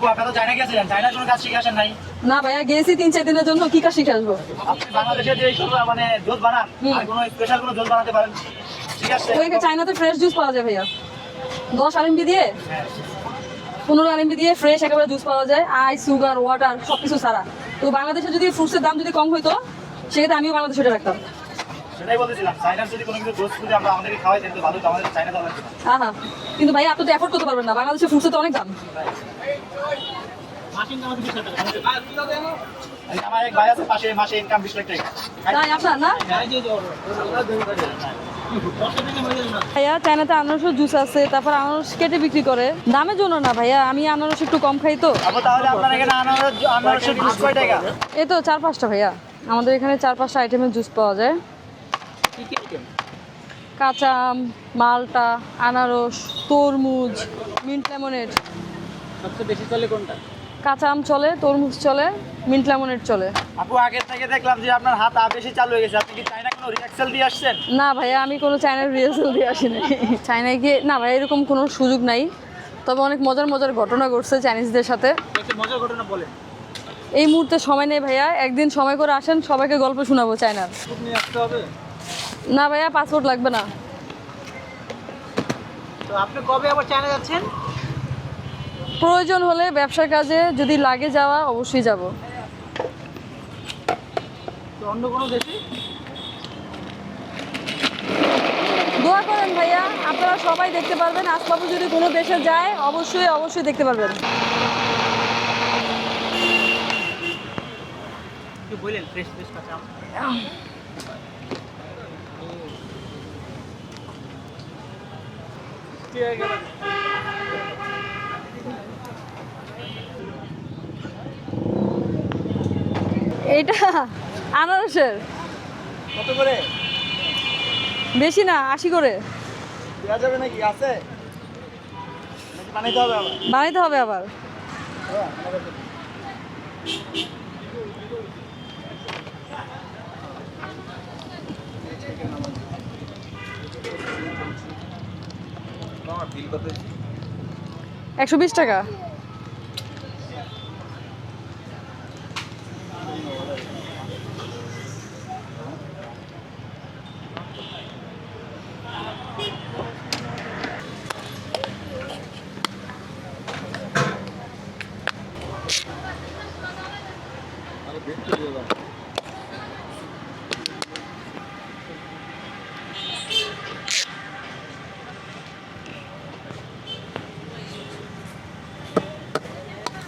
আপু আপনি তো চায়না গেছিলেন, চায়নার কোনো কাজ শিখে আসেন নাই? না ভাইয়া, গেছি 3-4 দিনের জন্য, কি কাজ শিখে আসবো? আপনি বাংলাদেশে যে এইসব মানে জুস বানান, আর কোনো স্পেশাল কোনো জুস বানাতে পারেন? ঠিক আছে। ওই চায়নাতে ফ্রেশ জুস পাওয়া যায় ভাইয়া, 10 RMB দিয়ে 15 RMB দিয়ে ফ্রেশ একেবারে জুস পাওয়া যায়, আইস, সুগার, ওয়াটার সবকিছু ছাড়া। তো বাংলাদেশে যদি ফ্রুটসের দাম যদি কম হইতো, সেক্ষেত্রে আমিও বাংলাদেশে এটা রাখতাম। সেটাই বলতেছিলাম, চায়নার যদি কোনো কিছু জুস যদি আমরা আমাদেরকে খাওয়াই দিতে ভালো, তো আমাদের চায়না দাও লাগবে না। হ্যাঁ, কিন্তু ভাই আপনি তো এফোর্ড করতে পারবেন না, বাংলাদেশে ফ্রুটসের তো অনেক দাম। আমার এক ভাই আছে পাশে, মাসে ইনকাম 20 লাখ টাকা। তাই আপনার না ভাইয়া, চায়নাতে আনারসের জুস আছে, তারপর আনারস কেটে বিক্রি করে, দামের জন্য না ভাইয়া, আমি আনারস একটু কম খাই তো। আপু তাহলে আপনার এখানে আনারসের জুস কয় টাকা? এই তো 4-5টা ভাইয়া, আমাদের এখানে 4-5টা আইটেমের জুস পাওয়া যায়। কাঁচা আম, মালটা, আনারস, তরমুজ, মিন্ট লেমনেড। সবচেয়ে বেশি চলে কোনটা? কাঁচা আম চলে, তরমুজ চলে, মিন্ট লেমনেড চলে। আপু আগে থেকে দেখলাম যে আপনার হাত বেশি চালু হয়ে গেছে, আপনি কি চায়না কোনো রিয়াক্সেল দিয়ে আসছেন? না ভাইয়া, আমি কোনো চায়নার রিহার্সাল দিয়ে আসিনি। চায়নায় গিয়ে না ভাই, এরকম কোনো সুযোগ নাই, তবে অনেক মজার মজার ঘটনা ঘটছে চাইনিজদের সাথে। একটা মজার ঘটনা বলেন। এই মুহূর্তে সময় নেই ভাইয়া, একদিন সময় করে আসেন, সবাইকে গল্প শোনাবো চায়নার। নিয়ে আসতে হবে। না ভাইয়া, পাসপোর্ট লাগবে না। তো আপনি কবে আবার চায়না যাচ্ছেন? প্রয়োজন হলে ব্যবসার কাজে যদি লাগে যাওয়া, অবশ্যই যাব। তো অন্য কোনো দেশে? দোয়া করেন ভাইয়া, আপনারা সবাই দেখতে পারবেন, আসবাবু যদি কোনো দেশে যায় অবশ্যই অবশ্যই দেখতে পারবেন। কি বলেন, ফ্রেশ ফ্রেশ কাঁচা আম। কি হয়ে গেল? এইটা আনারসের কত করে? বেশি না, 80 করে। দেওয়া যাবে নাকি? আছে নাকি বানাইতে হবে আবার? বানাইতে হবে আবার। বিল কত? 120 টাকা। তাহলে বেড করে দাও।